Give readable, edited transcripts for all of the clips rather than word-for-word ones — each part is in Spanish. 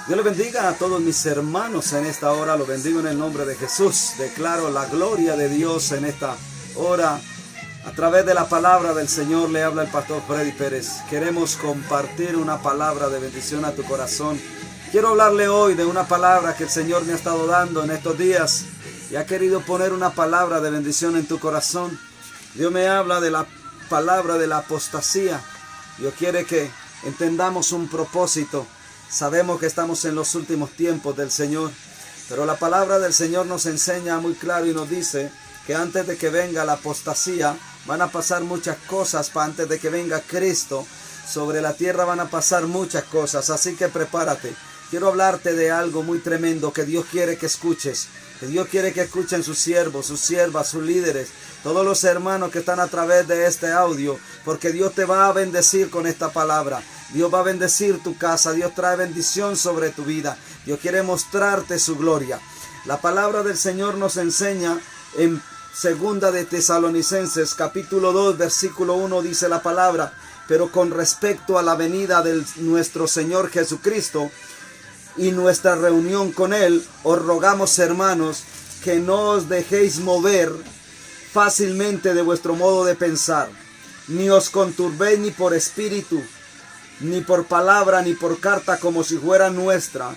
Dios le bendiga a todos mis hermanos en esta hora. Lo bendigo en el nombre de Jesús. Declaro la gloria de Dios en esta hora. A través de la palabra del Señor le habla el pastor Freddy Pérez. Queremos compartir una palabra de bendición a tu corazón. Quiero hablarle hoy de una palabra que el Señor me ha estado dando en estos días y ha querido poner una palabra de bendición en tu corazón. Dios me habla de la palabra de la apostasía. Dios quiere que entendamos un propósito. Sabemos que estamos en los últimos tiempos del Señor, pero la palabra del Señor nos enseña muy claro y nos dice que antes de que venga la apostasía van a pasar muchas cosas. Antes de que venga Cristo sobre la tierra van a pasar muchas cosas, así que prepárate. Quiero hablarte de algo muy tremendo que Dios quiere que escuches, que Dios quiere que escuchen sus siervos, sus siervas, sus líderes, todos los hermanos que están a través de este audio, porque Dios te va a bendecir con esta palabra. Dios va a bendecir tu casa, Dios trae bendición sobre tu vida, Dios quiere mostrarte su gloria. La palabra del Señor nos enseña en Segunda de Tesalonicenses, capítulo 2, versículo 1, dice la palabra: pero con respecto a la venida de nuestro Señor Jesucristo y nuestra reunión con Él, os rogamos, hermanos, que no os dejéis mover fácilmente de vuestro modo de pensar, ni os conturbéis ni por espíritu, ni por palabra, ni por carta, como si fuera nuestra,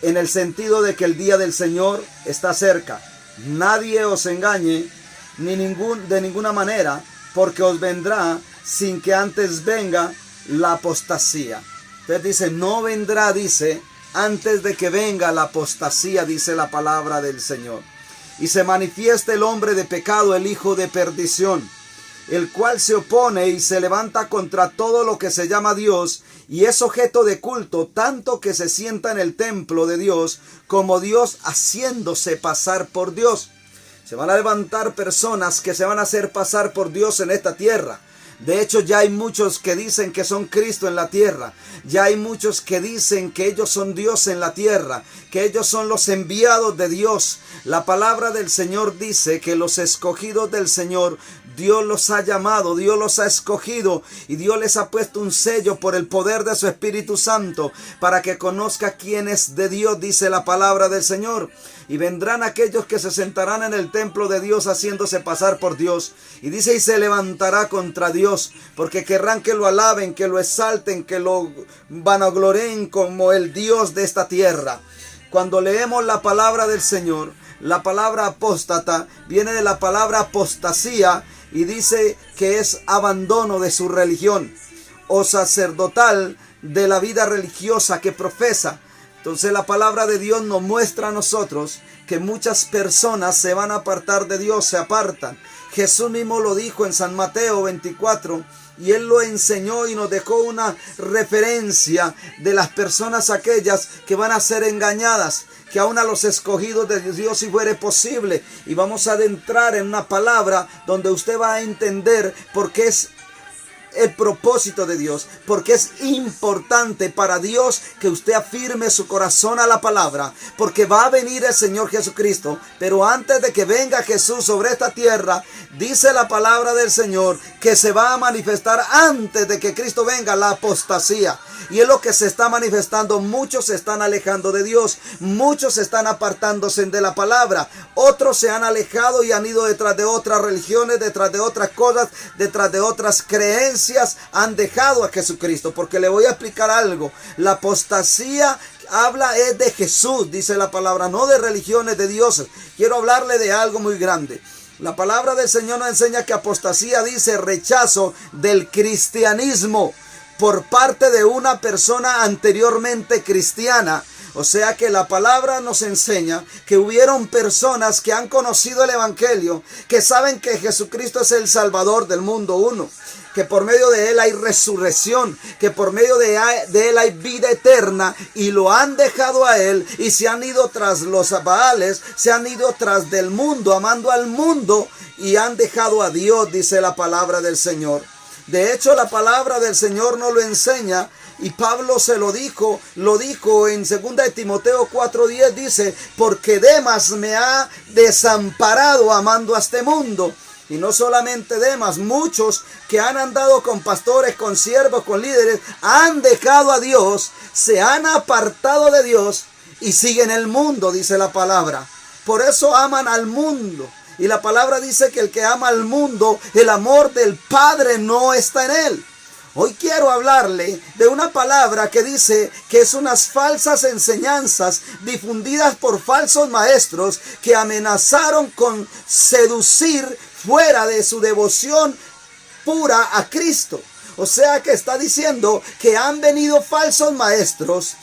en el sentido de que el día del Señor está cerca. Nadie os engañe de ninguna manera, porque os vendrá sin que antes venga la apostasía. Entonces dice, no vendrá, dice, antes de que venga la apostasía, dice la palabra del Señor. Y se manifiesta el hombre de pecado, el hijo de perdición, el cual se opone y se levanta contra todo lo que se llama Dios y es objeto de culto, tanto que se sienta en el templo de Dios como Dios, haciéndose pasar por Dios. Se van a levantar personas que se van a hacer pasar por Dios en esta tierra. De hecho, ya hay muchos que dicen que son Cristo en la tierra. Ya hay muchos que dicen que ellos son Dios en la tierra, que ellos son los enviados de Dios. La palabra del Señor dice que los escogidos del Señor, Dios los ha llamado, Dios los ha escogido y Dios les ha puesto un sello por el poder de su Espíritu Santo para que conozca quién es de Dios, dice la palabra del Señor. Y vendrán aquellos que se sentarán en el templo de Dios haciéndose pasar por Dios. Y dice, y se levantará contra Dios, porque querrán que lo alaben, que lo exalten, que lo vanaglorien como el Dios de esta tierra. Cuando leemos la palabra del Señor, la palabra apóstata viene de la palabra apostasía y dice que es abandono de su religión o sacerdotal, de la vida religiosa que profesa. Entonces la palabra de Dios nos muestra a nosotros que muchas personas se van a apartar de Dios, se apartan. Jesús mismo lo dijo en San Mateo 24 y Él lo enseñó y nos dejó una referencia de las personas aquellas que van a ser engañadas, que aún a los escogidos de Dios si fuere posible. Y vamos a adentrar en una palabra donde usted va a entender por qué es el propósito de Dios, porque es importante para Dios que usted afirme su corazón a la palabra, porque va a venir el Señor Jesucristo. Pero antes de que venga Jesús sobre esta tierra, dice la palabra del Señor que se va a manifestar antes de que Cristo venga la apostasía. Y es lo que se está manifestando. Muchos se están alejando de Dios, muchos están apartándose de la palabra, otros se han alejado y han ido detrás de otras religiones, detrás de otras cosas, detrás de otras creencias, han dejado a Jesucristo. Porque le voy a explicar algo, la apostasía habla es de Jesús, dice la palabra, no de religiones, de dioses. Quiero hablarle de algo muy grande. La palabra del Señor nos enseña que apostasía dice rechazo del cristianismo por parte de una persona anteriormente cristiana. O sea que la palabra nos enseña que hubieron personas que han conocido el Evangelio, que saben que Jesucristo es el Salvador del mundo uno, que por medio de Él hay resurrección, que por medio de Él hay vida eterna, y lo han dejado a Él y se han ido tras los Baales, se han ido tras del mundo, amando al mundo, y han dejado a Dios, dice la palabra del Señor. De hecho, la palabra del Señor nos lo enseña y Pablo se lo dijo en 2 de Timoteo 4:10, dice, porque Demas me ha desamparado amando a este mundo Y no solamente Demas, muchos que han andado con pastores, con siervos, con líderes, han dejado a Dios, se han apartado de Dios y siguen el mundo, dice la palabra. Por eso aman al mundo. Y la palabra dice que el que ama al mundo, el amor del Padre no está en él. Hoy quiero hablarle de una palabra que dice que es unas falsas enseñanzas difundidas por falsos maestros que amenazaron con seducir fuera de su devoción pura a Cristo. O sea que está diciendo que han venido falsos maestros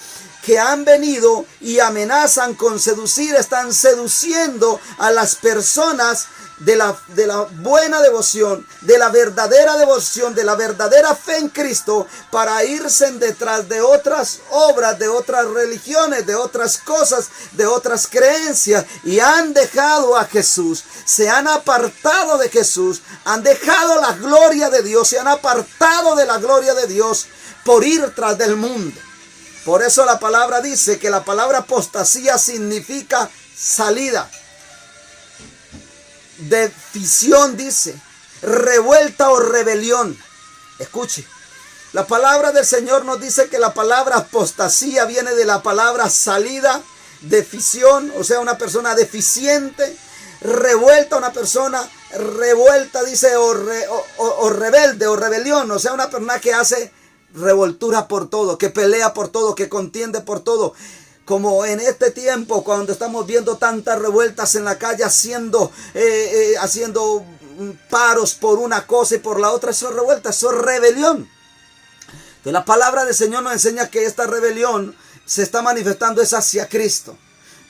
que han venido y amenazan con seducir, están seduciendo a las personas de la buena devoción, de la verdadera devoción, de la verdadera fe en Cristo, para irse detrás de otras obras, de otras religiones, de otras cosas, de otras creencias, y han dejado a Jesús, se han apartado de Jesús, han dejado la gloria de Dios, se han apartado de la gloria de Dios por ir tras del mundo. Por eso la palabra dice que la palabra apostasía significa salida. De fisión dice, revuelta o rebelión. Escuche, la palabra del Señor nos dice que la palabra apostasía viene de la palabra salida, de fisión, o sea, una persona deficiente, revuelta, una persona revuelta, dice, o rebelde o rebelión, o sea, una persona que hace revoltura por todo, que pelea por todo, que contiende por todo. Como en este tiempo, cuando estamos viendo tantas revueltas en la calle, haciendo paros por una cosa y por la otra, eso es revuelta, eso es rebelión. Entonces, la palabra del Señor nos enseña que esta rebelión se está manifestando es hacia Cristo.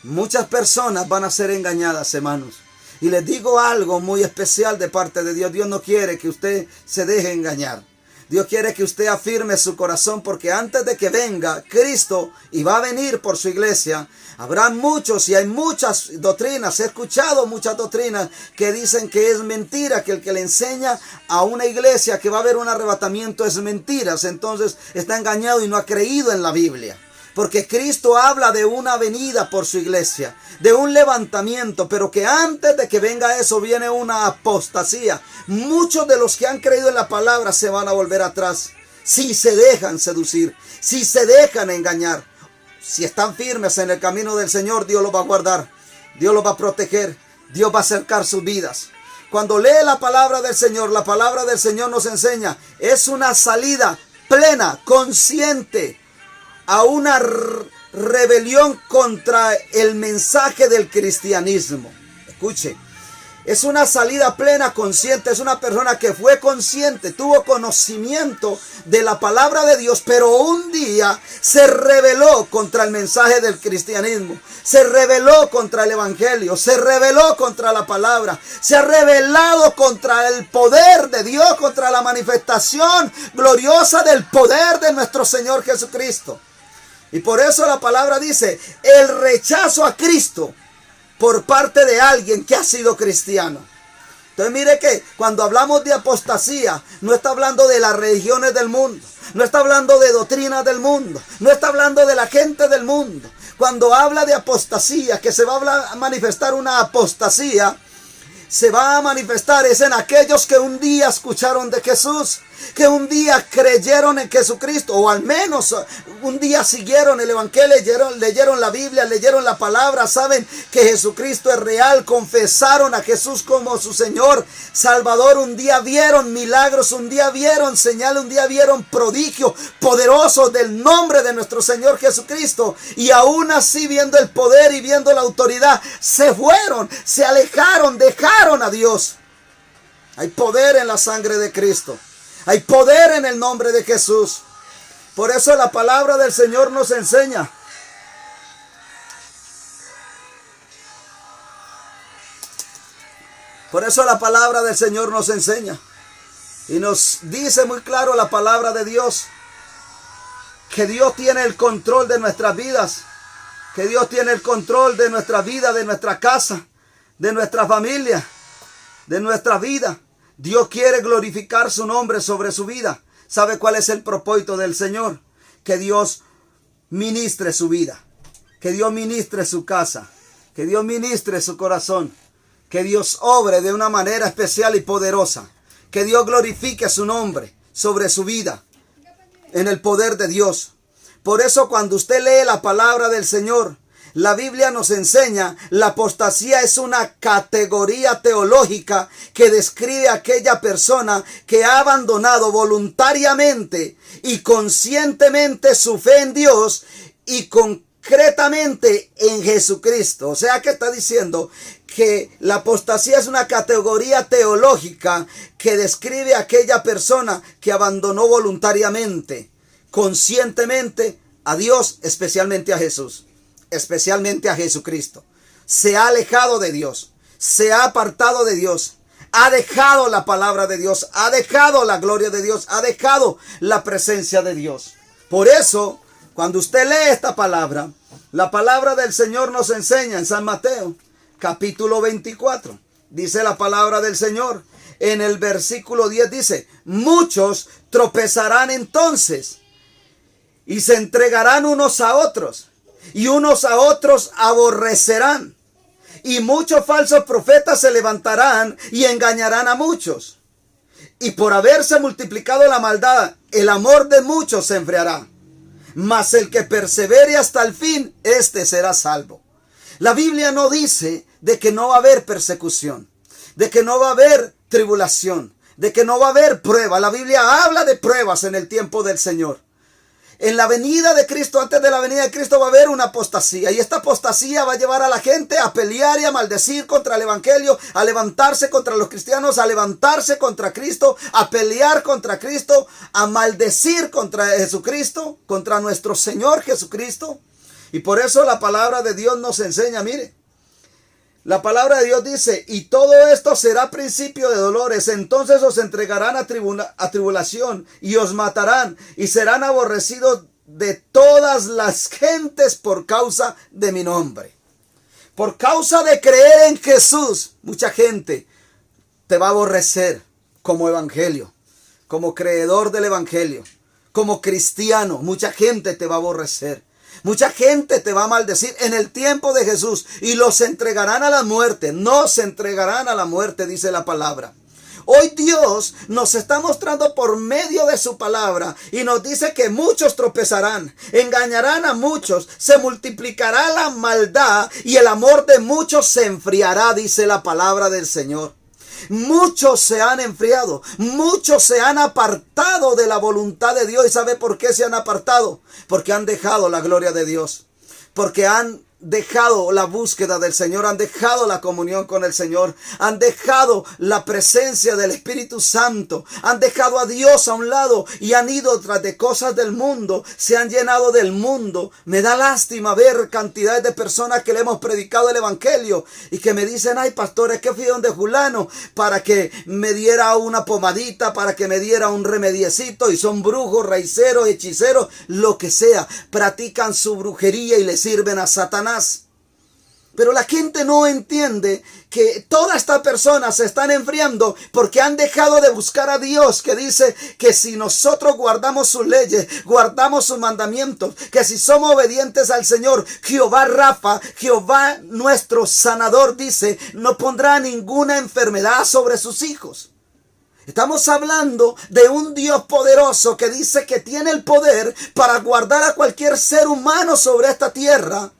Muchas personas van a ser engañadas, hermanos. Y les digo algo muy especial de parte de Dios. Dios no quiere que usted se deje engañar. Dios quiere que usted afirme su corazón, porque antes de que venga Cristo, y va a venir por su iglesia, habrá muchos y hay muchas doctrinas. He escuchado muchas doctrinas que dicen que es mentira, que el que le enseña a una iglesia que va a haber un arrebatamiento es mentiras. Entonces está engañado y no ha creído en la Biblia. Porque Cristo habla de una venida por su iglesia, de un levantamiento, pero que antes de que venga eso viene una apostasía. Muchos de los que han creído en la palabra se van a volver atrás, si se dejan seducir, si se dejan engañar. Si están firmes en el camino del Señor, Dios los va a guardar, Dios los va a proteger, Dios va a acercar sus vidas. Cuando lee la palabra del Señor nos enseña, es una salida plena, consciente, a una rebelión contra el mensaje del cristianismo. Escuche, es una salida plena, consciente, es una persona que fue consciente, tuvo conocimiento de la palabra de Dios, pero un día se rebeló contra el mensaje del cristianismo, se rebeló contra el evangelio, se rebeló contra la palabra, se ha rebelado contra el poder de Dios, contra la manifestación gloriosa del poder de nuestro Señor Jesucristo. Y por eso la palabra dice, el rechazo a Cristo por parte de alguien que ha sido cristiano. Entonces mire que cuando hablamos de apostasía, no está hablando de las religiones del mundo, no está hablando de doctrinas del mundo, no está hablando de la gente del mundo. Cuando habla de apostasía, que se va a manifestar una apostasía, se va a manifestar es en aquellos que un día escucharon de Jesús, que un día creyeron en Jesucristo, o al menos un día siguieron el evangelio, leyeron la Biblia, leyeron la palabra, saben que Jesucristo es real, confesaron a Jesús como su Señor, Salvador. Un día vieron milagros, un día vieron señales, un día vieron prodigios poderosos del nombre de nuestro Señor Jesucristo, y aún así, viendo el poder y viendo la autoridad, se fueron, se alejaron, dejaron a Dios. Hay poder en la sangre de Cristo. Hay poder en el nombre de Jesús. Por eso la palabra del Señor nos enseña. Por eso la palabra del Señor nos enseña. Y nos dice muy claro la palabra de Dios, que Dios tiene el control de nuestras vidas. Que Dios tiene el control de nuestra vida, de nuestra casa, de nuestra familia, de nuestra vida. Dios quiere glorificar su nombre sobre su vida. ¿Sabe cuál es el propósito del Señor? Que Dios ministre su vida, que Dios ministre su casa, que Dios ministre su corazón, Que Dios obre de una manera especial y poderosa. Que Dios glorifique su nombre sobre su vida en el poder de Dios. Por eso cuando usted lee la palabra del Señor, la Biblia nos enseña, la apostasía es una categoría teológica que describe a aquella persona que ha abandonado voluntariamente y conscientemente su fe en Dios y concretamente en Jesucristo. O sea que está diciendo que la apostasía es una categoría teológica que describe a aquella persona que abandonó voluntariamente, conscientemente a Dios, especialmente a Jesús. Especialmente a Jesucristo. Se ha alejado de Dios, se ha apartado de Dios, ha dejado la palabra de Dios, ha dejado la gloria de Dios, ha dejado la presencia de Dios. Por eso, cuando usted lee esta palabra, la palabra del Señor nos enseña en San Mateo, capítulo 24. Dice la palabra del Señor, en el versículo 10 dice, muchos tropezarán entonces y se entregarán unos a otros. Y unos a otros aborrecerán. Y muchos falsos profetas se levantarán y engañarán a muchos. Y por haberse multiplicado la maldad, el amor de muchos se enfriará. Mas el que persevere hasta el fin, éste será salvo. La Biblia no dice de que no va a haber persecución, de que no va a haber tribulación, de que no va a haber prueba. La Biblia habla de pruebas en el tiempo del Señor. En la venida de Cristo, antes de la venida de Cristo, va a haber una apostasía. Y esta apostasía va a llevar a la gente a pelear y a maldecir contra el evangelio, a levantarse contra los cristianos, a levantarse contra Cristo, a pelear contra Cristo, a maldecir contra Jesucristo, contra nuestro Señor Jesucristo. Y por eso la palabra de Dios nos enseña, mire. La palabra de Dios dice, y todo esto será principio de dolores, entonces os entregarán a tribulación y os matarán y serán aborrecidos de todas las gentes por causa de mi nombre. Por causa de creer en Jesús, mucha gente te va a aborrecer como evangelio, como creedor del evangelio, como cristiano, mucha gente te va a aborrecer. Mucha gente te va a maldecir en el tiempo de Jesús y los entregarán a la muerte. No se entregarán a la muerte, dice la palabra. Hoy Dios nos está mostrando por medio de su palabra y nos dice que muchos tropezarán, engañarán a muchos, se multiplicará la maldad y el amor de muchos se enfriará, dice la palabra del Señor. Muchos se han enfriado, muchos se han apartado de la voluntad de Dios. ¿Y sabe por qué se han apartado? Porque han dejado la gloria de Dios, porque han dejado la búsqueda del Señor, han dejado la comunión con el Señor, han dejado la presencia del Espíritu Santo, han dejado a Dios a un lado y han ido tras de cosas del mundo, se han llenado del mundo. Me da lástima ver cantidades de personas que le hemos predicado el evangelio y que me dicen, ay pastor, es que fui donde fulano para que me diera una pomadita, para que me diera un remediecito, y son brujos, raiceros, hechiceros, lo que sea, practican su brujería y le sirven a Satanás. Pero la gente no entiende que todas estas personas se están enfriando porque han dejado de buscar a Dios, que dice que si nosotros guardamos sus leyes, guardamos sus mandamientos, que si somos obedientes al Señor, Jehová Rafa, Jehová nuestro sanador, dice, no pondrá ninguna enfermedad sobre sus hijos. Estamos hablando de un Dios poderoso que dice que tiene el poder para guardar a cualquier ser humano sobre esta tierra.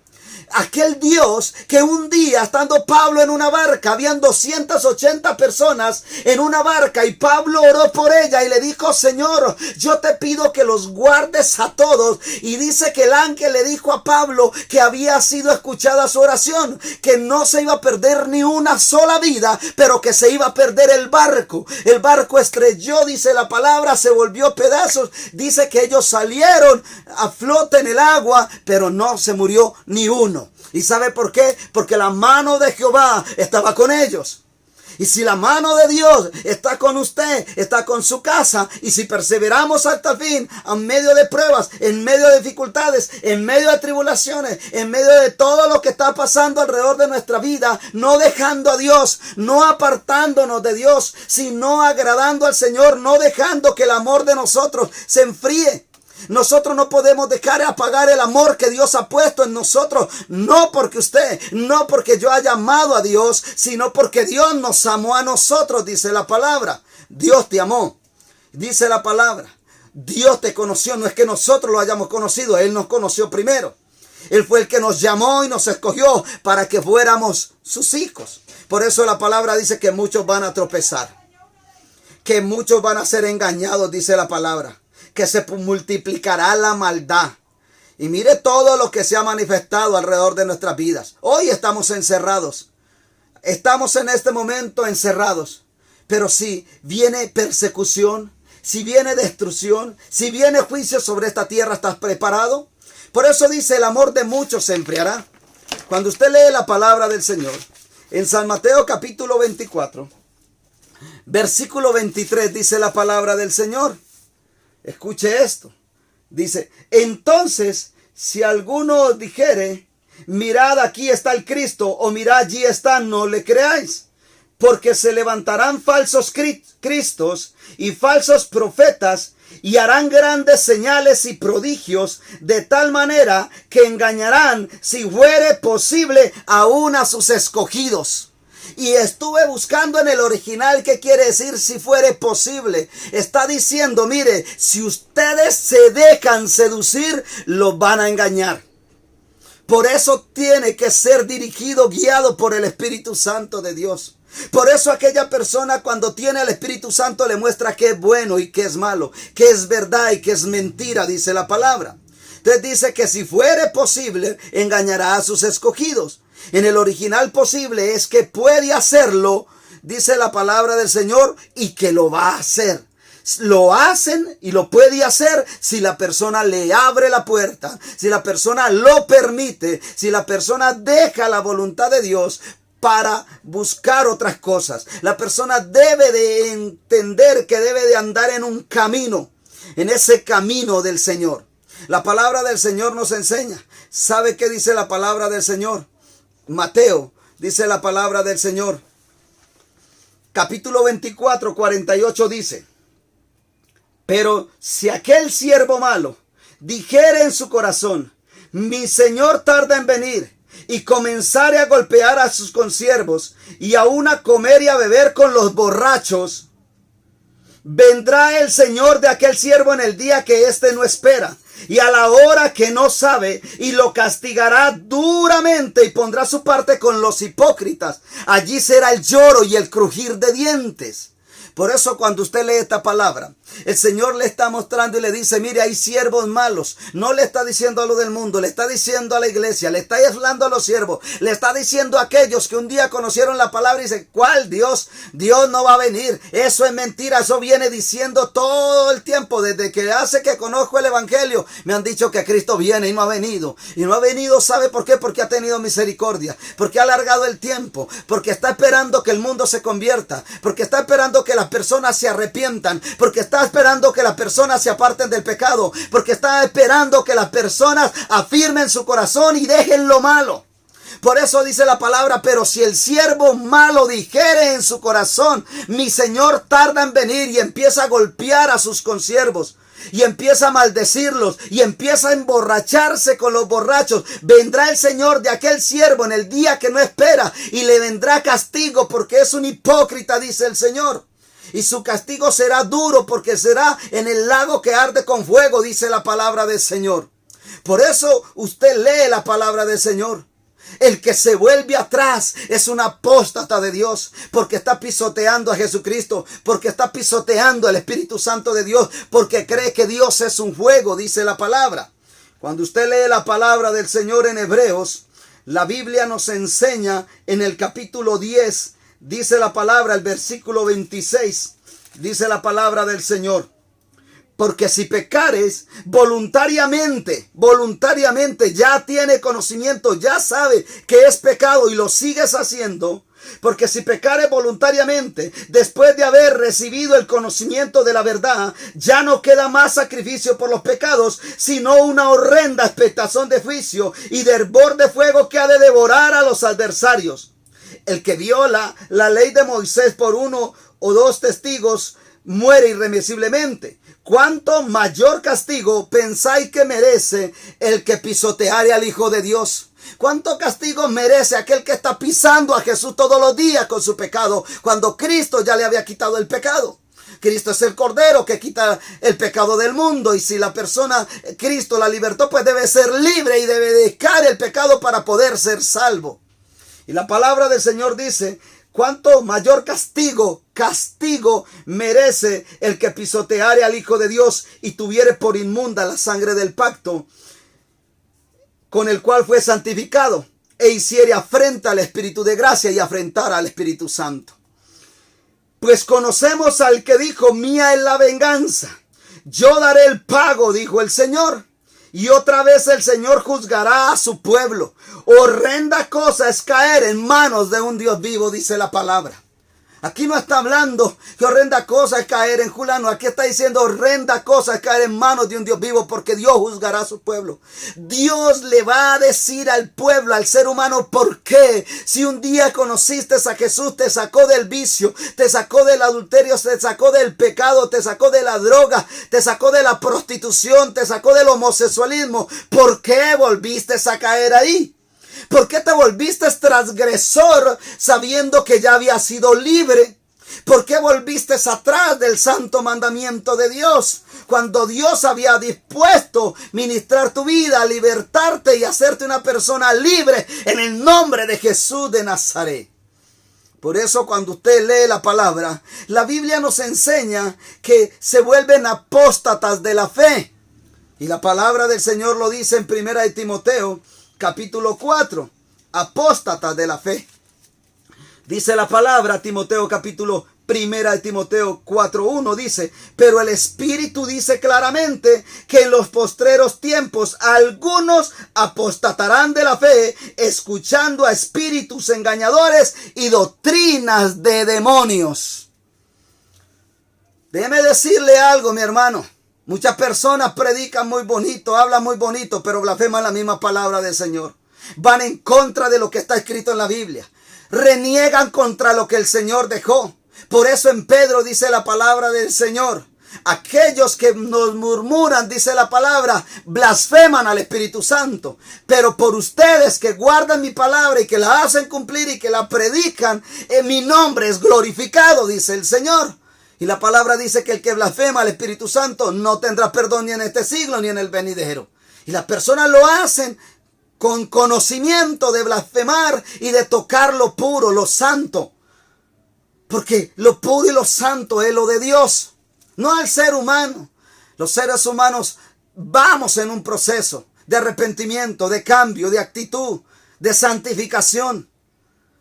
Aquel Dios que un día, estando Pablo en una barca, habían 280 personas en una barca y Pablo oró por ella y le dijo, Señor, yo te pido que los guardes a todos. Y dice que el ángel le dijo a Pablo que había sido escuchada su oración, que no se iba a perder ni una sola vida, pero que se iba a perder el barco. El barco estrelló, dice la palabra, se volvió pedazos. Dice que ellos salieron a flote en el agua, pero no se murió ni uno. ¿Y sabe por qué? Porque la mano de Jehová estaba con ellos. Y si la mano de Dios está con usted, está con su casa, y si perseveramos hasta el fin, en medio de pruebas, en medio de dificultades, en medio de tribulaciones, en medio de todo lo que está pasando alrededor de nuestra vida, no dejando a Dios, no apartándonos de Dios, sino agradando al Señor, no dejando que el amor de nosotros se enfríe. Nosotros no podemos dejar de apagar el amor que Dios ha puesto en nosotros. No porque yo haya amado a Dios, sino porque Dios nos amó a nosotros, dice la palabra. Dios te amó, dice la palabra. Dios te conoció, no es que nosotros lo hayamos conocido, Él nos conoció primero. Él fue el que nos llamó y nos escogió para que fuéramos sus hijos. Por eso la palabra dice que muchos van a tropezar, que muchos van a ser engañados, dice la palabra, que se multiplicará la maldad. Y mire todo lo que se ha manifestado alrededor de nuestras vidas. Hoy estamos encerrados. Estamos en este momento encerrados. Pero si viene persecución, si viene destrucción, si viene juicio sobre esta tierra, ¿estás preparado? Por eso dice, el amor de muchos se enfriará. Cuando usted lee la palabra del Señor, en San Mateo capítulo 24, versículo 23, dice la palabra del Señor. Escuche esto. Dice, entonces, si alguno dijere, mirad, aquí está el Cristo, o mirad, allí está, no le creáis. Porque se levantarán falsos cristos y falsos profetas, y harán grandes señales y prodigios, de tal manera que engañarán, si fuere posible, aún a sus escogidos. Y estuve buscando en el original qué quiere decir si fuere posible. Está diciendo, mire, si ustedes se dejan seducir, los van a engañar. Por eso tiene que ser dirigido, guiado por el Espíritu Santo de Dios. Por eso aquella persona, cuando tiene al Espíritu Santo, le muestra qué es bueno y qué es malo, qué es verdad y qué es mentira, dice la palabra. Entonces dice que si fuere posible, engañará a sus escogidos. En el original posible es que puede hacerlo, dice la palabra del Señor, y que lo va a hacer. Lo hacen y lo puede hacer si la persona le abre la puerta, si la persona lo permite, si la persona deja la voluntad de Dios para buscar otras cosas. La persona debe de entender que debe de andar en un camino, en ese camino del Señor. La palabra del Señor nos enseña. ¿Sabe qué dice la palabra del Señor? Mateo, dice la palabra del Señor. Capítulo 24, 48 dice, pero si aquel siervo malo dijere en su corazón, mi Señor tarda en venir, y comenzare a golpear a sus consiervos, y aún a comer y a beber con los borrachos, vendrá el Señor de aquel siervo en el día que éste no espera, y a la hora que no sabe, y lo castigará duramente, y pondrá su parte con los hipócritas. Allí será el lloro y el crujir de dientes. Por eso cuando usted lee esta palabra, el Señor le está mostrando y le dice, mire, hay siervos malos. No le está diciendo a lo del mundo, le está diciendo a la iglesia, le está hablando a los siervos, le está diciendo a aquellos que un día conocieron la palabra y dicen, ¿cuál Dios? Dios no va a venir. Eso es mentira, eso viene diciendo todo el tiempo. Desde que hace que conozco el evangelio, me han dicho que Cristo viene y no ha venido. Y no ha venido, ¿sabe por qué? Porque ha tenido misericordia, porque ha alargado el tiempo, porque está esperando que el mundo se convierta, porque está esperando que las personas se arrepientan, porque está esperando que las personas se aparten del pecado, porque está esperando que las personas afirmen su corazón y dejen lo malo. Por eso dice la palabra, pero si el siervo malo dijere en su corazón, mi Señor tarda en venir, y empieza a golpear a sus consiervos, y empieza a maldecirlos, y empieza a emborracharse con los borrachos, vendrá el Señor de aquel siervo en el día que no espera, y le vendrá castigo porque es un hipócrita, dice el Señor. Y su castigo será duro, porque será en el lago que arde con fuego, dice la palabra del Señor. Por eso usted lee la palabra del Señor. El que se vuelve atrás es un apóstata de Dios, porque está pisoteando a Jesucristo, porque está pisoteando al Espíritu Santo de Dios, porque cree que Dios es un juego, dice la palabra. Cuando usted lee la palabra del Señor en Hebreos, la Biblia nos enseña en el capítulo 10, dice la palabra, el versículo 26, dice la palabra del Señor. Porque si pecares voluntariamente, ya tiene conocimiento, ya sabe que es pecado y lo sigues haciendo. Porque si pecares voluntariamente, después de haber recibido el conocimiento de la verdad, ya no queda más sacrificio por los pecados, sino una horrenda expectación de juicio y de hervor de fuego que ha de devorar a los adversarios. El que viola la ley de Moisés por uno o dos testigos muere irremisiblemente. ¿cuánto mayor castigo pensáis que merece el que pisoteare al Hijo de Dios? ¿Cuánto castigo merece aquel que está pisando a Jesús todos los días con su pecado, cuando Cristo ya le había quitado el pecado? Cristo es el Cordero que quita el pecado del mundo, y si la persona, Cristo la libertó, pues debe ser libre y debe dejar el pecado para poder ser salvo. Y la palabra del Señor dice: ¿cuánto mayor castigo merece el que pisoteare al Hijo de Dios y tuviere por inmunda la sangre del pacto con el cual fue santificado, e hiciere afrenta al Espíritu de gracia y afrentara al Espíritu Santo? Pues conocemos al que dijo: mía es la venganza, yo daré el pago, dijo el Señor. Y otra vez el Señor juzgará a su pueblo. Horrenda cosa es caer en manos de un Dios vivo, dice la palabra. Aquí no está hablando que horrenda cosa es caer en fulano. Aquí está diciendo horrenda cosa es caer en manos de un Dios vivo, porque Dios juzgará a su pueblo. Dios le va a decir al pueblo, al ser humano, por qué. Si un día conociste a Jesús, te sacó del vicio, te sacó del adulterio, te sacó del pecado, te sacó de la droga, te sacó de la prostitución, te sacó del homosexualismo. ¿Por qué volviste a caer ahí? ¿Por qué te volviste transgresor sabiendo que ya habías sido libre? ¿Por qué volviste atrás del santo mandamiento de Dios, cuando Dios había dispuesto ministrar tu vida, libertarte y hacerte una persona libre en el nombre de Jesús de Nazaret? Por eso, cuando usted lee la palabra, la Biblia nos enseña que se vuelven apóstatas de la fe. Y la palabra del Señor lo dice en 1 de Timoteo capítulo 4, apóstatas de la fe. Dice la palabra, Timoteo capítulo 1 de Timoteo 4:1 dice: pero el Espíritu dice claramente que en los postreros tiempos algunos apostatarán de la fe, escuchando a espíritus engañadores y doctrinas de demonios. Déjeme decirle algo, mi hermano. Muchas personas predican muy bonito, hablan muy bonito, pero blasfeman la misma palabra del Señor. Van en contra de lo que está escrito en la Biblia. Reniegan contra lo que el Señor dejó. Por eso en Pedro dice la palabra del Señor: aquellos que nos murmuran, dice la palabra, blasfeman al Espíritu Santo. Pero por ustedes que guardan mi palabra y que la hacen cumplir y que la predican, en mi nombre es glorificado, dice el Señor. Y la palabra dice que el que blasfema al Espíritu Santo no tendrá perdón ni en este siglo ni en el venidero. Y las personas lo hacen con conocimiento de blasfemar y de tocar lo puro, lo santo. Porque lo puro y lo santo es lo de Dios, no al ser humano. Los seres humanos vamos en un proceso de arrepentimiento, de cambio, de actitud, de santificación.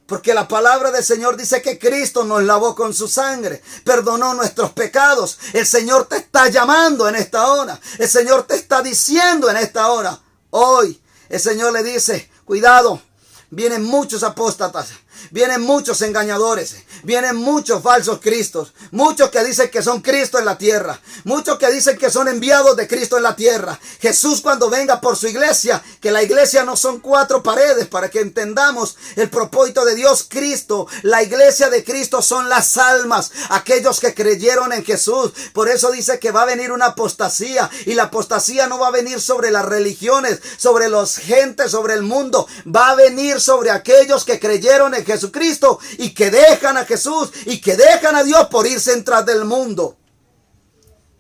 Porque la palabra del Señor dice que Cristo nos lavó con su sangre, perdonó nuestros pecados. El Señor te está llamando en esta hora. El Señor te está diciendo en esta hora. Hoy el Señor le dice: cuidado, vienen muchos apóstatas, vienen muchos engañadores, vienen muchos falsos cristos, muchos que dicen que son Cristo en la tierra, muchos que dicen que son enviados de Cristo en la tierra. Jesús, cuando venga por su iglesia, que la iglesia no son 4 paredes, para que entendamos el propósito de Dios. Cristo, la iglesia de Cristo son las almas, aquellos que creyeron en Jesús. Por eso dice que va a venir una apostasía, y la apostasía no va a venir sobre las religiones, sobre los gentes, sobre el mundo. Va a venir sobre aquellos que creyeron en Jesucristo y que dejan a Jesús y que dejan a Dios por irse en tras del mundo.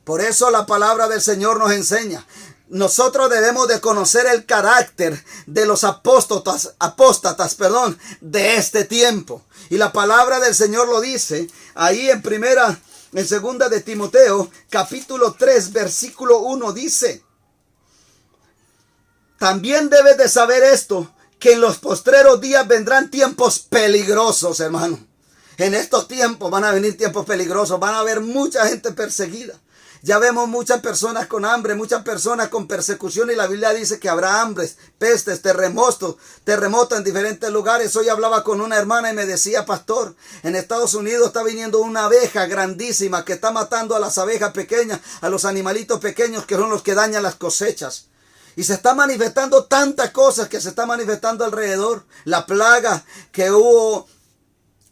Por eso la palabra del Señor nos enseña: nosotros debemos de conocer el carácter de los apóstatas, de este tiempo. Y la palabra del Señor lo dice ahí en segunda de Timoteo, capítulo 3, versículo 1, dice: también debes de saber esto, que en los postreros días vendrán tiempos peligrosos, hermano. En estos tiempos van a venir tiempos peligrosos. Van a haber mucha gente perseguida. Ya vemos muchas personas con hambre, muchas personas con persecución, y la Biblia dice que habrá hambres, pestes, terremotos en diferentes lugares. Hoy hablaba con una hermana y me decía: pastor, en Estados Unidos está viniendo una abeja grandísima que está matando a las abejas pequeñas, a los animalitos pequeños, que son los que dañan las cosechas. Y se está manifestando tantas cosas que se está manifestando alrededor. La plaga que hubo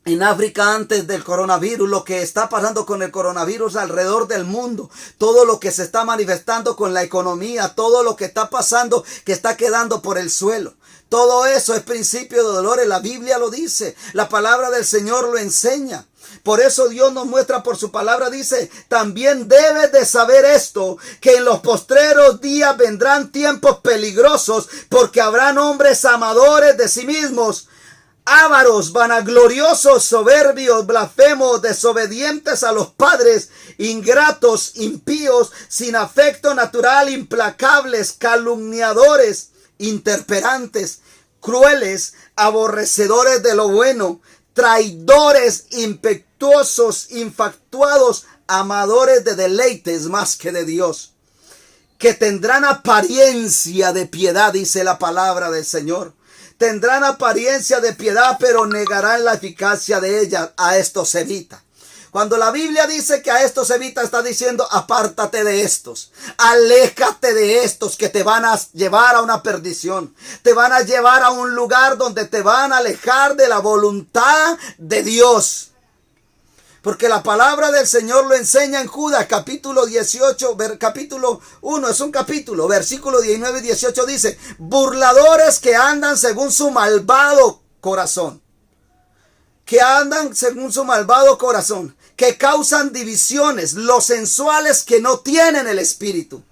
en África antes del coronavirus, lo que está pasando con el coronavirus alrededor del mundo, todo lo que se está manifestando con la economía, todo lo que está pasando que está quedando por el suelo. Todo eso es principio de dolores. La Biblia lo dice, la palabra del Señor lo enseña. Por eso Dios nos muestra por su palabra, dice, también debes de saber esto, que en los postreros días vendrán tiempos peligrosos, porque habrán hombres amadores de sí mismos, ávaros, vanagloriosos, soberbios, blasfemos, desobedientes a los padres, ingratos, impíos, sin afecto natural, implacables, calumniadores, interperantes, crueles, aborrecedores de lo bueno, traidores, impetuosos, infatuados, amadores de deleites más que de Dios, que tendrán apariencia de piedad, dice la palabra del Señor. Tendrán apariencia de piedad, pero negarán la eficacia de ella. A esto se evita. Cuando la Biblia dice que a esto se evita, está diciendo, apártate de estos. Aléjate de estos que te van a llevar a una perdición. Te van a llevar a un lugar donde te van a alejar de la voluntad de Dios. Porque la palabra del Señor lo enseña en Judas, capítulo 18, capítulo 1, es un capítulo, versículo 19 y 18 dice, burladores que andan según su malvado corazón. Que andan según su malvado corazón. Que causan divisiones, los sensuales que no tienen el espíritu.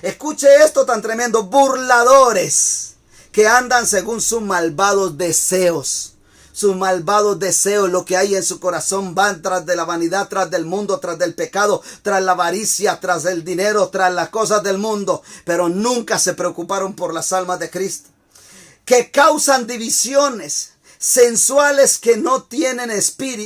Escuche esto tan tremendo, burladores que andan según sus malvados deseos. Sus malvados deseos, lo que hay en su corazón, van tras de la vanidad, tras del mundo, tras del pecado, tras la avaricia, tras el dinero, tras las cosas del mundo, pero nunca se preocuparon por las almas de Cristo. Que causan divisiones, sensuales que no tienen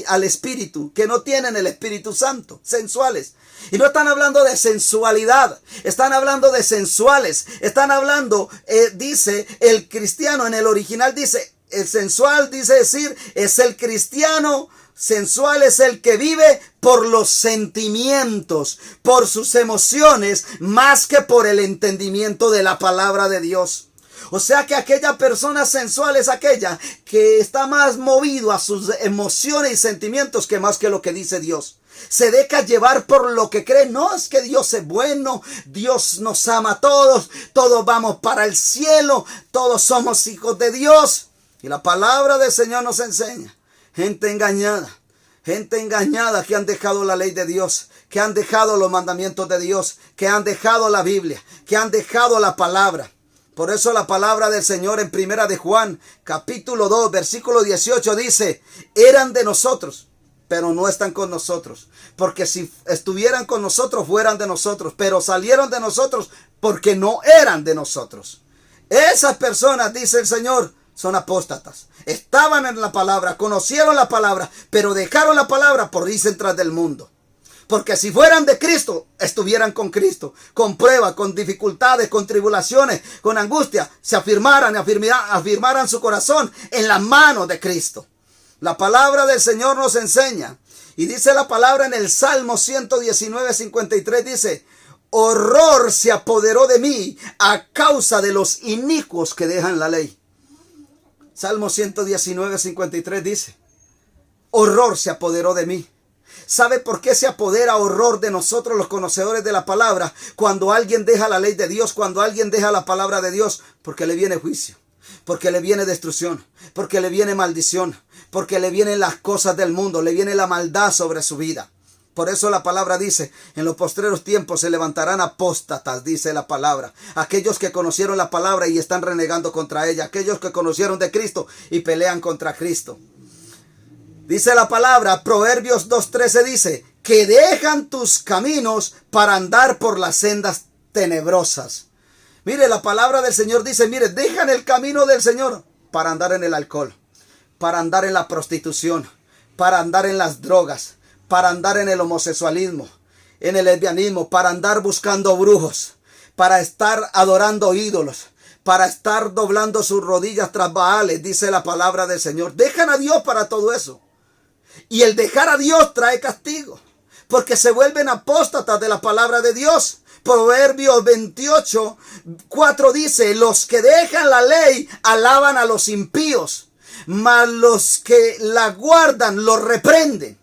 al Espíritu, que no tienen el Espíritu Santo, sensuales. Y no están hablando de sensualidad, están hablando de sensuales, están hablando, dice el cristiano, en el original dice, el sensual, dice decir, es el cristiano. Sensual es el que vive por los sentimientos, por sus emociones, más que por el entendimiento de la palabra de Dios. O sea que aquella persona sensual es aquella que está más movido a sus emociones y sentimientos que más que lo que dice Dios. Se deja llevar por lo que cree. No, es que Dios es bueno, Dios nos ama a todos, todos vamos para el cielo, todos somos hijos de Dios. Y la palabra del Señor nos enseña. Gente engañada que han dejado la ley de Dios, que han dejado los mandamientos de Dios, que han dejado la Biblia, que han dejado la palabra. Por eso la palabra del Señor en Primera de Juan, capítulo 2, versículo 18 dice, eran de nosotros, pero no están con nosotros. Porque si estuvieran con nosotros, fueran de nosotros, pero salieron de nosotros porque no eran de nosotros. Esas personas, dice el Señor, son apóstatas. Estaban en la palabra, conocieron la palabra, pero dejaron la palabra por irse tras del mundo. Porque si fueran de Cristo, estuvieran con Cristo, con pruebas, con dificultades, con tribulaciones, con angustia, se afirmaran su corazón en las manos de Cristo. La palabra del Señor nos enseña, y dice la palabra en el Salmo 119:53, dice, horror se apoderó de mí a causa de los inicuos que dejan la ley. Salmo 119:53 dice, horror se apoderó de mí. ¿Sabe por qué se apodera horror de nosotros los conocedores de la palabra? Cuando alguien deja la ley de Dios, cuando alguien deja la palabra de Dios, porque le viene juicio, porque le viene destrucción, porque le viene maldición, porque le vienen las cosas del mundo, le viene la maldad sobre su vida. Por eso la palabra dice, en los postreros tiempos se levantarán apóstatas, dice la palabra. Aquellos que conocieron la palabra y están renegando contra ella. Aquellos que conocieron de Cristo y pelean contra Cristo. Dice la palabra, Proverbios 2:13 dice, que dejan tus caminos para andar por las sendas tenebrosas. Mire, la palabra del Señor dice, mire, dejan el camino del Señor para andar en el alcohol, para andar en la prostitución, para andar en las drogas, para andar en el homosexualismo, en el lesbianismo, para andar buscando brujos, para estar adorando ídolos, para estar doblando sus rodillas tras Baales, dice la palabra del Señor. Dejan a Dios para todo eso. Y el dejar a Dios trae castigo, porque se vuelven apóstatas de la palabra de Dios. Proverbios 28:4 dice, los que dejan la ley alaban a los impíos, mas los que la guardan lo reprenden.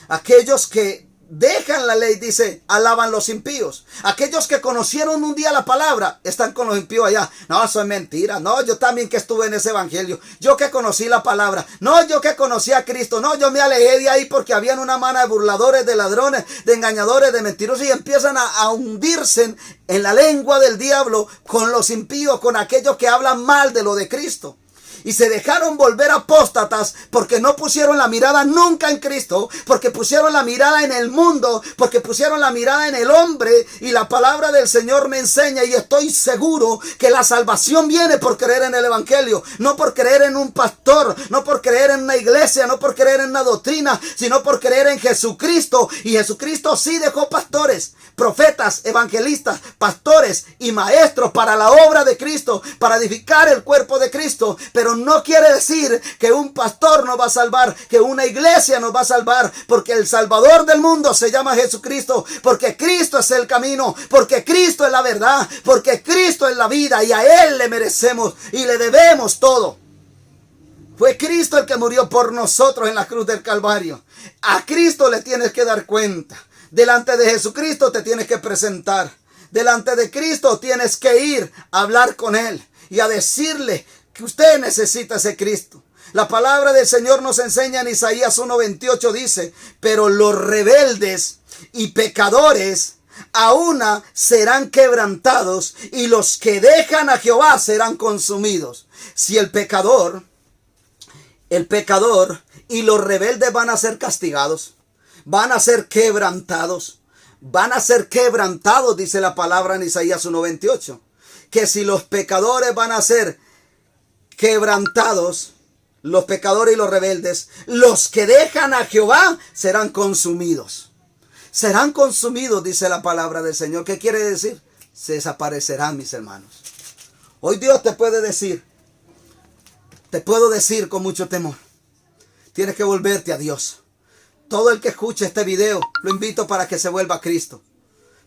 Aquellos que dejan la ley, dice, alaban los impíos. Aquellos que conocieron un día la palabra, están con los impíos allá. No, eso es mentira. No, yo también que estuve en ese evangelio. Yo que conocí la palabra. No, yo que conocí a Cristo. No, yo me alejé de ahí porque habían una mano de burladores, de ladrones, de engañadores, de mentirosos. Y empiezan a hundirse en la lengua del diablo con los impíos, con aquellos que hablan mal de lo de Cristo. Y se dejaron volver apóstatas porque no pusieron la mirada nunca en Cristo, porque pusieron la mirada en el mundo, porque pusieron la mirada en el hombre. Y la palabra del Señor me enseña, y estoy seguro que la salvación viene por creer en el evangelio, no por creer en un pastor, no por creer en una iglesia, no por creer en una doctrina, sino por creer en Jesucristo. Y Jesucristo sí dejó pastores, profetas, evangelistas, pastores y maestros para la obra de Cristo, para edificar el cuerpo de Cristo. Pero no quiere decir que un pastor nos va a salvar, que una iglesia nos va a salvar, porque el Salvador del mundo se llama Jesucristo, porque Cristo es el camino, porque Cristo es la verdad, porque Cristo es la vida, y a Él le merecemos y le debemos todo. Fue Cristo el que murió por nosotros en la cruz del Calvario. A Cristo le tienes que dar cuenta. Delante de Jesucristo te tienes que presentar. Delante de Cristo tienes que ir a hablar con Él y a decirle que usted necesita ese Cristo. La palabra del Señor nos enseña en Isaías 1:28, dice: pero los rebeldes y pecadores a una serán quebrantados, y los que dejan a Jehová serán consumidos. Si el pecador y los rebeldes van a ser castigados, van a ser quebrantados, dice la palabra en Isaías 1:28, que si los pecadores van a ser quebrantados, los pecadores y los rebeldes, los que dejan a Jehová serán consumidos. Serán consumidos, dice la palabra del Señor. ¿Qué quiere decir? Se desaparecerán, mis hermanos. Hoy Dios te puedo decir con mucho temor: tienes que volverte a Dios. Todo el que escuche este video, lo invito para que se vuelva a Cristo.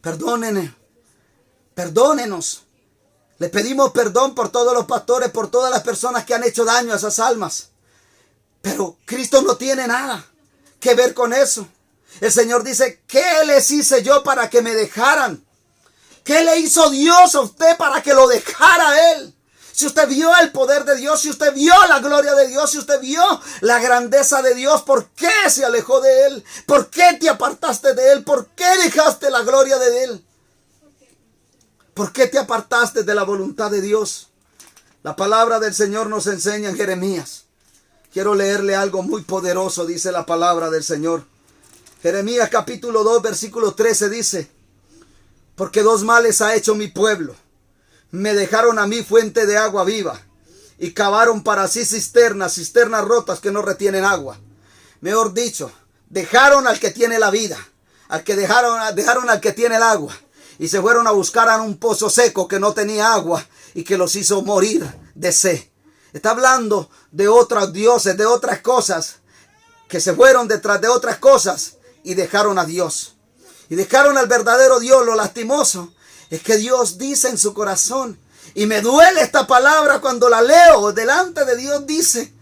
Perdónenos. Le pedimos perdón por todos los pastores, por todas las personas que han hecho daño a esas almas. Pero Cristo no tiene nada que ver con eso. El Señor dice: ¿qué les hice yo para que me dejaran? ¿Qué le hizo Dios a usted para que lo dejara a Él? Si usted vio el poder de Dios, si usted vio la gloria de Dios, si usted vio la grandeza de Dios, ¿por qué se alejó de Él? ¿Por qué te apartaste de Él? ¿Por qué dejaste la gloria de Él? ¿Por qué te apartaste de la voluntad de Dios? La palabra del Señor nos enseña en Jeremías. Quiero leerle algo muy poderoso, dice la palabra del Señor. Jeremías capítulo 2, versículo 13 dice: porque dos males ha hecho mi pueblo. Me dejaron a mí fuente de agua viva, y cavaron para sí cisternas rotas que no retienen agua. Mejor dicho, dejaron al que tiene la vida, dejaron al que tiene el agua, y se fueron a buscar a un pozo seco que no tenía agua y que los hizo morir de sed. Está hablando de otros dioses, de otras cosas, que se fueron detrás de otras cosas y dejaron a Dios. Y dejaron al verdadero Dios. Lo lastimoso es que Dios dice en su corazón, y me duele esta palabra cuando la leo delante de Dios, dice: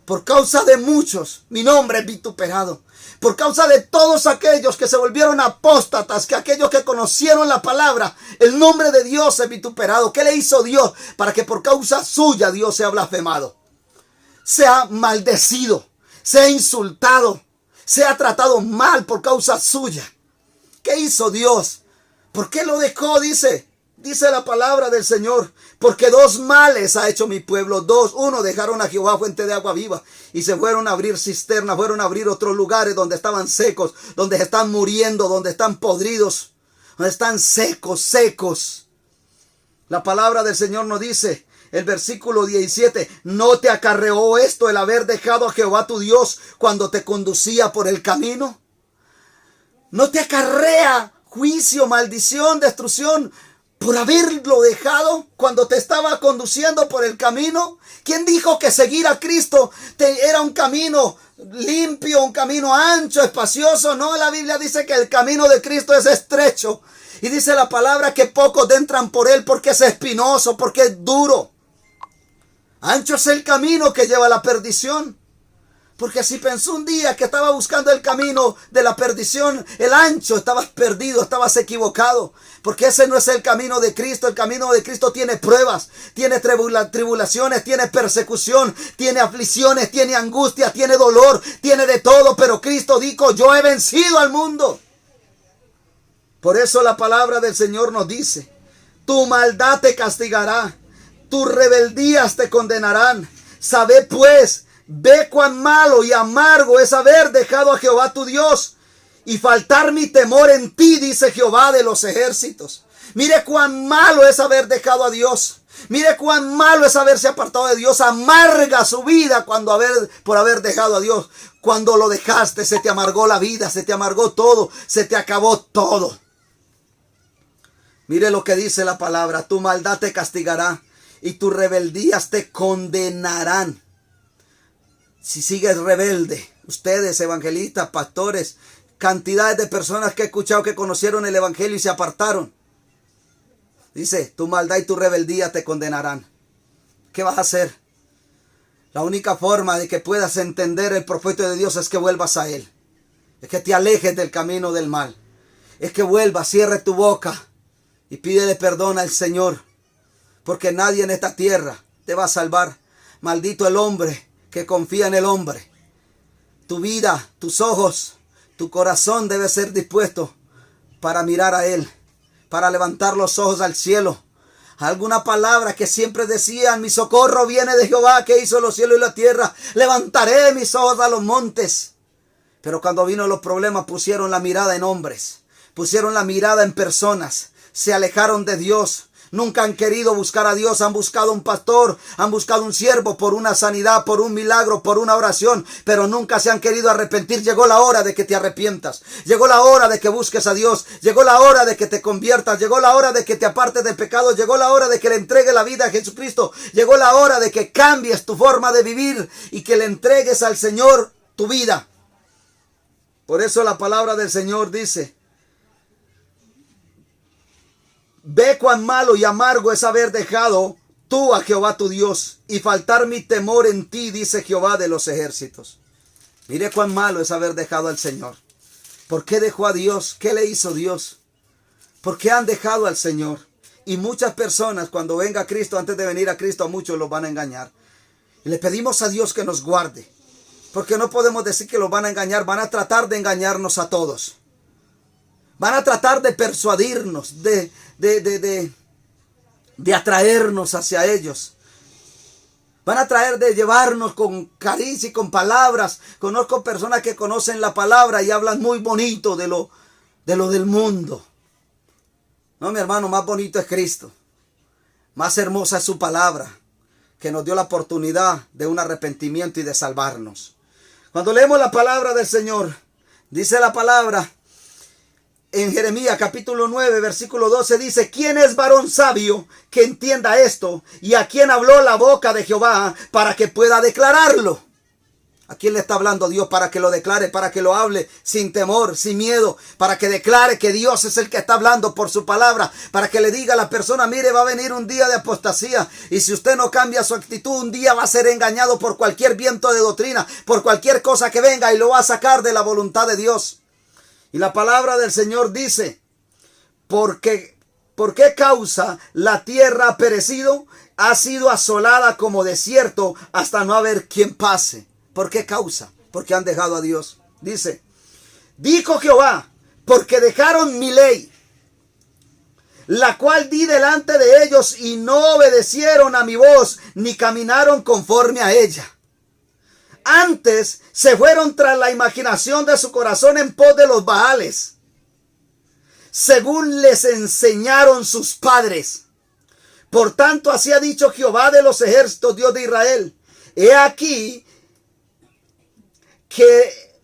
por causa de muchos mi nombre es vituperado. Por causa de todos aquellos que se volvieron apóstatas, que aquellos que conocieron la palabra, el nombre de Dios es vituperado. ¿Qué le hizo Dios para que por causa suya Dios sea blasfemado, sea maldecido, sea insultado, sea tratado mal por causa suya? ¿Qué hizo Dios? ¿Por qué lo dejó? Dice la palabra del Señor: porque dos males ha hecho mi pueblo. Uno, dejaron a Jehová fuente de agua viva, y se fueron a abrir cisternas, fueron a abrir otros lugares donde estaban secos, donde están muriendo, donde están podridos, donde están secos. La palabra del Señor nos dice, el versículo 17: ¿no te acarreó esto el haber dejado a Jehová tu Dios cuando te conducía por el camino? ¿No te acarrea juicio, maldición, destrucción por haberlo dejado cuando te estaba conduciendo por el camino? ¿Quién dijo que seguir a Cristo era un camino limpio, un camino ancho, espacioso? No, la Biblia dice que el camino de Cristo es estrecho. Y dice la palabra que pocos entran por él porque es espinoso, porque es duro. Ancho es el camino que lleva a la perdición. Porque si pensó un día que estaba buscando el camino de la perdición, el ancho, estabas perdido, estabas equivocado. Porque ese no es el camino de Cristo. El camino de Cristo tiene pruebas, tiene tribulaciones, tiene persecución, tiene aflicciones, tiene angustia, tiene dolor, tiene de todo. Pero Cristo dijo, yo he vencido al mundo. Por eso la palabra del Señor nos dice, tu maldad te castigará, tus rebeldías te condenarán. Sabe pues, ve cuán malo y amargo es haber dejado a Jehová tu Dios y faltar mi temor en ti, dice Jehová de los ejércitos. Mire cuán malo es haber dejado a Dios. Mire cuán malo es haberse apartado de Dios. Amarga su vida por haber dejado a Dios. Cuando lo dejaste, se te amargó la vida, se te amargó todo, se te acabó todo. Mire lo que dice la palabra, tu maldad te castigará y tus rebeldías te condenarán. Si sigues rebelde, ustedes evangelistas, pastores, cantidades de personas que he escuchado que conocieron el evangelio y se apartaron. Dice, tu maldad y tu rebeldía te condenarán. ¿Qué vas a hacer? La única forma de que puedas entender el propósito de Dios es que vuelvas a Él. Es que te alejes del camino del mal. Es que vuelvas, cierre tu boca y pídele perdón al Señor. Porque nadie en esta tierra te va a salvar. Maldito el hombre que confía en el hombre. Tu vida, tus ojos, tu corazón debe ser dispuesto para mirar a Él, para levantar los ojos al cielo. Alguna palabra que siempre decían, mi socorro viene de Jehová que hizo los cielos y la tierra. Levantaré mis ojos a los montes. Pero cuando vino los problemas pusieron la mirada en hombres, pusieron la mirada en personas, se alejaron de Dios. Nunca han querido buscar a Dios, han buscado un pastor, han buscado un siervo por una sanidad, por un milagro, por una oración, pero nunca se han querido arrepentir. Llegó la hora de que te arrepientas, llegó la hora de que busques a Dios, llegó la hora de que te conviertas, llegó la hora de que te apartes del pecado, llegó la hora de que le entregues la vida a Jesucristo, llegó la hora de que cambies tu forma de vivir y que le entregues al Señor tu vida. Por eso la palabra del Señor dice, ve cuán malo y amargo es haber dejado tú a Jehová tu Dios y faltar mi temor en ti, dice Jehová de los ejércitos. Mire cuán malo es haber dejado al Señor. ¿Por qué dejó a Dios? ¿Qué le hizo Dios? ¿Por qué han dejado al Señor? Y muchas personas cuando venga Cristo, antes de venir a Cristo, a muchos los van a engañar. Y le pedimos a Dios que nos guarde. Porque no podemos decir que los van a engañar, van a tratar de engañarnos a todos. Van a tratar de persuadirnos, de atraernos hacia ellos. Van a traer de llevarnos con caricia y con palabras. Conozco personas que conocen la palabra y hablan muy bonito de lo del mundo. No, mi hermano, más bonito es Cristo. Más hermosa es su palabra, que nos dio la oportunidad de un arrepentimiento y de salvarnos. Cuando leemos la palabra del Señor, dice la palabra en Jeremías capítulo 9 versículo 12, dice, ¿quién es varón sabio que entienda esto? ¿Y a quién habló la boca de Jehová para que pueda declararlo? ¿A quién le está hablando Dios para que lo declare, para que lo hable sin temor, sin miedo? Para que declare que Dios es el que está hablando por su palabra. Para que le diga a la persona, mire, va a venir un día de apostasía. Y si usted no cambia su actitud, un día va a ser engañado por cualquier viento de doctrina, por cualquier cosa que venga y lo va a sacar de la voluntad de Dios. Y la palabra del Señor dice, ¿por qué causa la tierra ha perecido? Ha sido asolada como desierto hasta no haber quien pase. ¿Por qué causa? Porque han dejado a Dios. Dice, dijo Jehová, porque dejaron mi ley, la cual di delante de ellos y no obedecieron a mi voz, ni caminaron conforme a ella. Antes se fueron tras la imaginación de su corazón en pos de los Baales, según les enseñaron sus padres. Por tanto, así ha dicho Jehová de los ejércitos, Dios de Israel, he aquí que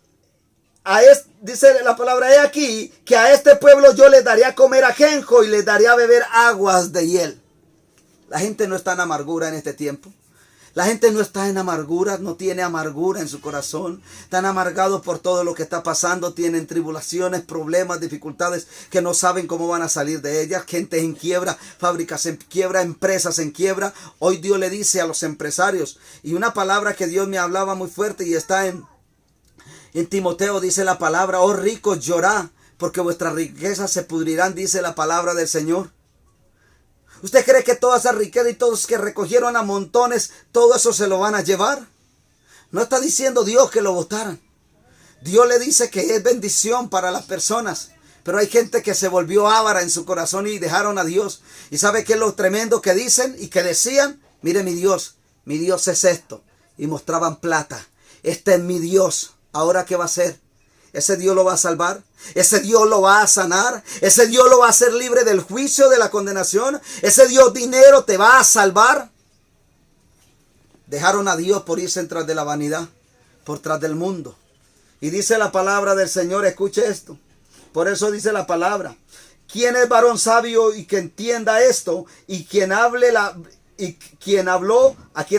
dice la palabra, he aquí que a este pueblo yo les daré a comer ajenjo y les daré a beber aguas de hiel. La gente no está en amargura en este tiempo. La gente no está en amargura, no tiene amargura en su corazón. Están amargados por todo lo que está pasando. Tienen tribulaciones, problemas, dificultades que no saben cómo van a salir de ellas. Gente en quiebra, fábricas en quiebra, empresas en quiebra. Hoy Dios le dice a los empresarios, y una palabra que Dios me hablaba muy fuerte y está en Timoteo, dice la palabra: oh ricos, llorad, porque vuestras riquezas se pudrirán, dice la palabra del Señor. ¿Usted cree que toda esa riqueza y todos que recogieron a montones, todo eso se lo van a llevar? No está diciendo Dios que lo botaran. Dios le dice que es bendición para las personas. Pero hay gente que se volvió avara en su corazón y dejaron a Dios. ¿Y sabe qué es lo tremendo que dicen y que decían? Mire, mi Dios es esto. Y mostraban plata. Este es mi Dios. ¿Ahora qué va a hacer? ¿Ese Dios lo va a salvar? ¿Ese Dios lo va a sanar? ¿Ese Dios lo va a hacer libre del juicio, de la condenación? ¿Ese Dios dinero te va a salvar? Dejaron a Dios por irse tras de la vanidad, por tras del mundo. Y dice la palabra del Señor, escuche esto. Por eso dice la palabra: ¿quién es varón sabio y que entienda esto? Y a quien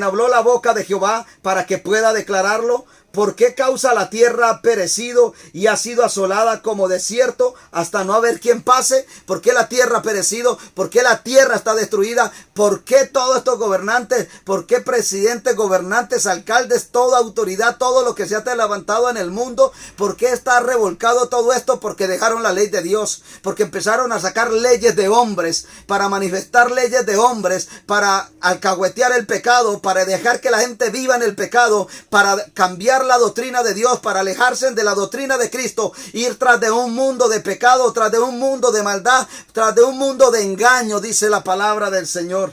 habló la boca de Jehová para que pueda declararlo. ¿Por qué causa la tierra ha perecido y ha sido asolada como desierto hasta no haber quien pase? ¿Por qué la tierra ha perecido? ¿Por qué la tierra está destruida? ¿Por qué todos estos gobernantes? ¿Por qué presidentes, gobernantes, alcaldes, toda autoridad, todo lo que se ha levantado en el mundo? ¿Por qué está revolcado todo esto? Porque dejaron la ley de Dios. Porque empezaron a sacar leyes de hombres, para manifestar leyes de hombres, para alcahuetear el pecado, para dejar que la gente viva en el pecado, para cambiar la doctrina de Dios, para alejarse de la doctrina de Cristo, ir tras de un mundo de pecado, tras de un mundo de maldad, tras de un mundo de engaño, dice la palabra del Señor.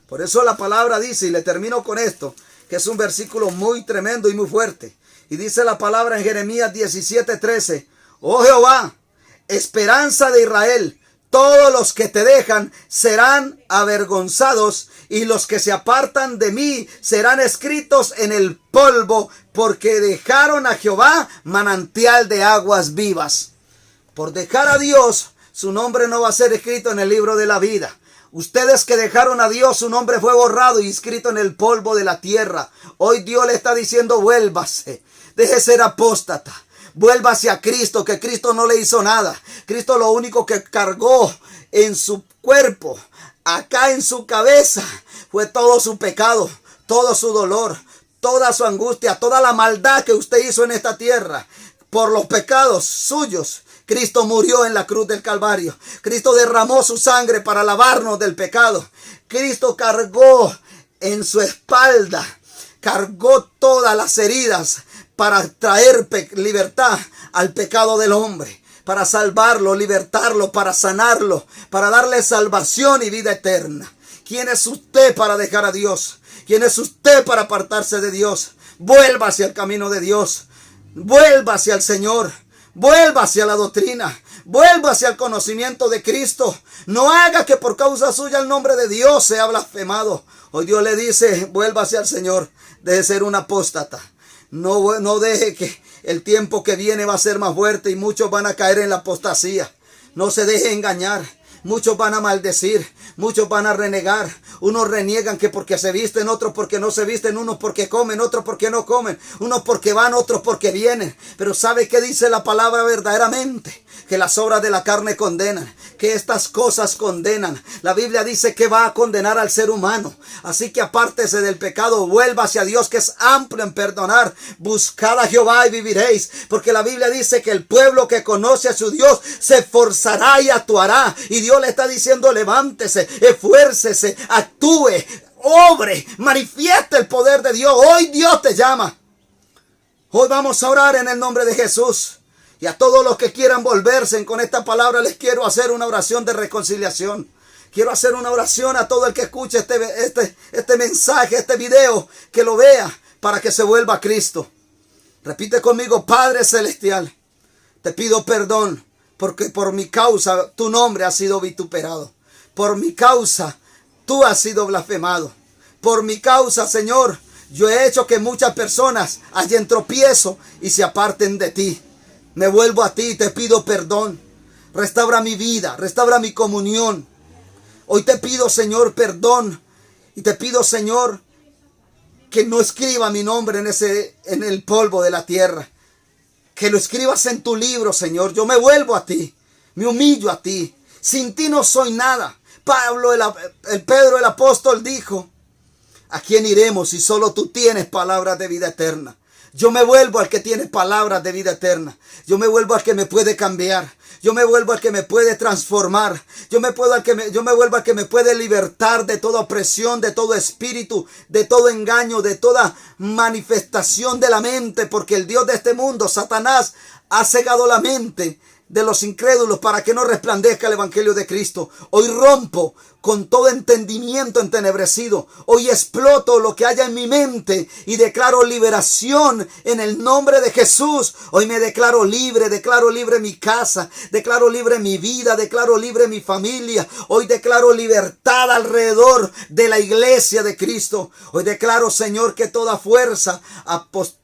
Por eso la palabra dice, y le termino con esto, que es un versículo muy tremendo y muy fuerte, y dice la palabra en Jeremías 17:13: oh Jehová, esperanza de Israel, todos los que te dejan serán avergonzados, y los que se apartan de mí serán escritos en el polvo, porque dejaron a Jehová manantial de aguas vivas. Por dejar a Dios, su nombre no va a ser escrito en el libro de la vida. Ustedes que dejaron a Dios, su nombre fue borrado y escrito en el polvo de la tierra. Hoy Dios le está diciendo: vuélvase, deje de ser apóstata. Vuélvase a Cristo, que Cristo no le hizo nada. Cristo lo único que cargó en su cuerpo, acá en su cabeza, fue todo su pecado, todo su dolor, toda su angustia, toda la maldad que usted hizo en esta tierra. Por los pecados suyos, Cristo murió en la cruz del Calvario. Cristo derramó su sangre para lavarnos del pecado. Cristo cargó en su espalda, cargó todas las heridas para traer libertad al pecado del hombre, para salvarlo, libertarlo, para sanarlo, para darle salvación y vida eterna. ¿Quién es usted para dejar a Dios? ¿Quién es usted para apartarse de Dios? Vuélvase al camino de Dios. Vuélvase al Señor. Vuélvase a la doctrina. Vuélvase al conocimiento de Cristo. No haga que por causa suya el nombre de Dios sea blasfemado. Hoy Dios le dice: vuélvase al Señor. Deje de ser un apóstata. No deje que el tiempo que viene va a ser más fuerte y muchos van a caer en la apostasía. No se deje engañar. Muchos van a maldecir, muchos van a renegar. Unos reniegan que porque se visten, otros porque no se visten, unos porque comen, otros porque no comen, unos porque van, otros porque vienen. Pero ¿sabe qué dice la palabra verdaderamente? Que las obras de la carne condenan, que estas cosas condenan. La Biblia dice que va a condenar al ser humano. Así que apártese del pecado, vuélvase a Dios, que es amplio en perdonar. Buscad a Jehová y viviréis, porque la Biblia dice que el pueblo que conoce a su Dios se esforzará y actuará. Y Dios le está diciendo: levántese, esfuércese, actúe, obre, manifieste el poder de Dios. Hoy Dios te llama. Hoy vamos a orar en el nombre de Jesús. Y a todos los que quieran volverse con esta palabra, les quiero hacer una oración de reconciliación. Quiero hacer una oración a todo el que escuche este mensaje, este video, que lo vea para que se vuelva a Cristo. Repite conmigo: Padre Celestial, te pido perdón porque por mi causa tu nombre ha sido vituperado. Por mi causa tú has sido blasfemado. Por mi causa, Señor, yo he hecho que muchas personas hallen tropiezo y se aparten de ti. Me vuelvo a ti y te pido perdón. Restaura mi vida, restaura mi comunión. Hoy te pido, Señor, perdón. Y te pido, Señor, que no escriba mi nombre en el polvo de la tierra. Que lo escribas en tu libro, Señor. Yo me vuelvo a ti. Me humillo a ti. Sin ti no soy nada. Pedro el apóstol dijo: ¿a quién iremos si solo tú tienes palabras de vida eterna? Yo me vuelvo al que tiene palabras de vida eterna. Yo me vuelvo al que me puede cambiar. Yo me vuelvo al que me puede transformar. Yo me vuelvo al que me puede libertar de toda opresión, de todo espíritu, de todo engaño, de toda manifestación de la mente. Porque el Dios de este mundo, Satanás, ha cegado la mente de los incrédulos para que no resplandezca el evangelio de Cristo. Hoy rompo con todo entendimiento entenebrecido. Hoy exploto lo que haya en mi mente y declaro liberación en el nombre de Jesús. Hoy me declaro libre mi casa, declaro libre mi vida, declaro libre mi familia. Hoy declaro libertad alrededor de la iglesia de Cristo. Hoy declaro, Señor, que toda fuerza apostática,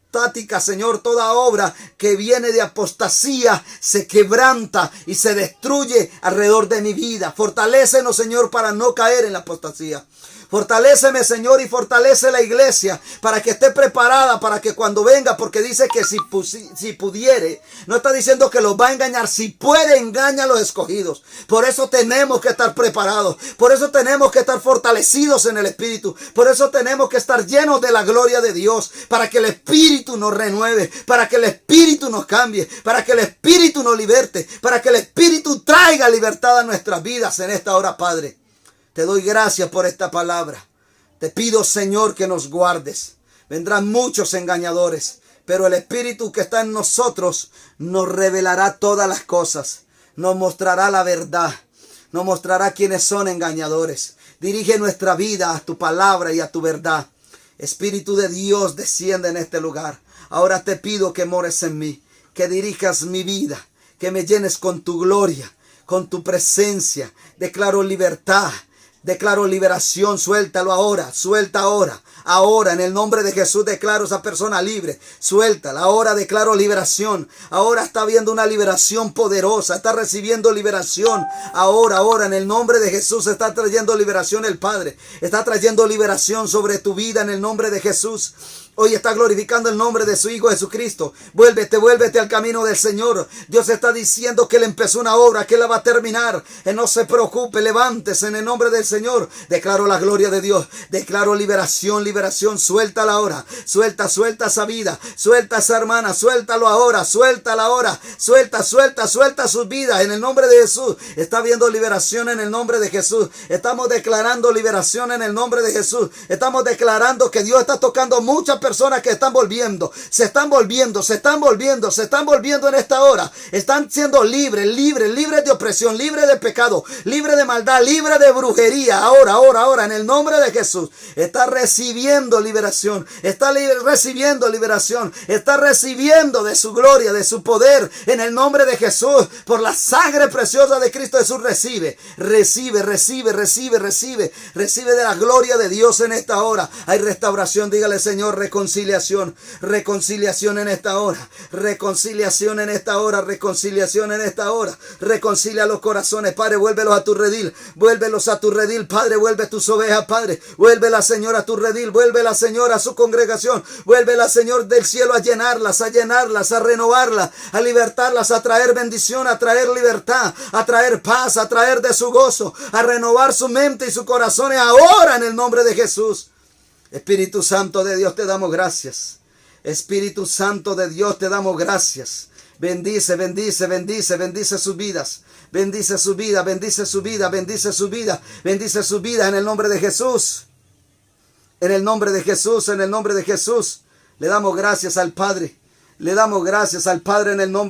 Señor, toda obra que viene de apostasía se quebranta y se destruye alrededor de mi vida. Fortalécenos, Señor, para no caer en la apostasía. Fortaléceme, Señor, y fortalece la iglesia para que esté preparada para que cuando venga, porque dice que si pudiere, no está diciendo que los va a engañar, si puede engaña a los escogidos. Por eso tenemos que estar preparados, por eso tenemos que estar fortalecidos en el Espíritu, por eso tenemos que estar llenos de la gloria de Dios, para que el Espíritu nos renueve, para que el Espíritu nos cambie, para que el Espíritu nos liberte, para que el Espíritu traiga libertad a nuestras vidas en esta hora, Padre. Te doy gracias por esta palabra. Te pido, Señor, que nos guardes. Vendrán muchos engañadores, pero el Espíritu que está en nosotros nos revelará todas las cosas. Nos mostrará la verdad. Nos mostrará quiénes son engañadores. Dirige nuestra vida a tu palabra y a tu verdad. Espíritu de Dios, desciende en este lugar. Ahora te pido que mores en mí, que dirijas mi vida, que me llenes con tu gloria, con tu presencia. Declaro libertad. Declaro liberación, suéltalo ahora, suelta ahora. Ahora, en el nombre de Jesús, declaro a esa persona libre. Suéltala, ahora declaro liberación. Ahora está viendo una liberación poderosa, está recibiendo liberación. Ahora, en el nombre de Jesús, está trayendo liberación el Padre. Está trayendo liberación sobre tu vida en el nombre de Jesús. Hoy está glorificando el nombre de su Hijo Jesucristo. Vuélvete al camino del Señor. Dios está diciendo que Él empezó una obra, que Él la va a terminar. No se preocupe, levántese en el nombre del Señor. Declaro la gloria de Dios. Declaro liberación. Suéltala ahora. Suelta esa vida. Suelta esa hermana. Suéltalo ahora. Suéltala ahora. Suelta sus vidas en el nombre de Jesús. Está viendo liberación en el nombre de Jesús. Estamos declarando liberación en el nombre de Jesús. Estamos declarando que Dios está tocando muchas personas que están volviendo, se están volviendo en esta hora. Están siendo libres de opresión, libres de pecado, libres de maldad, libres de brujería. Ahora, en el nombre de Jesús. Está recibiendo liberación, está recibiendo de su gloria, de su poder, en el nombre de Jesús. Por la sangre preciosa de Cristo Jesús, recibe de la gloria de Dios en esta hora. Hay restauración, dígale, Señor, reconciliación en esta hora, reconciliación en esta hora. Reconcilia los corazones, Padre, vuélvelos a tu redil, Padre, vuelve tus ovejas, Padre, vuélvela, Señor, a tu redil, vuélvela, Señor, a su congregación, vuélvela, Señor, del cielo a llenarlas, a renovarlas, a libertarlas, a traer bendición, a traer libertad, a traer paz, a traer de su gozo, a renovar su mente y su corazón ahora en el nombre de Jesús. Espíritu Santo de Dios, te damos gracias. Espíritu Santo de Dios, te damos gracias. Bendice sus vidas. Bendice su vida en el nombre de Jesús. En el nombre de Jesús. Le damos gracias al Padre. En el nombre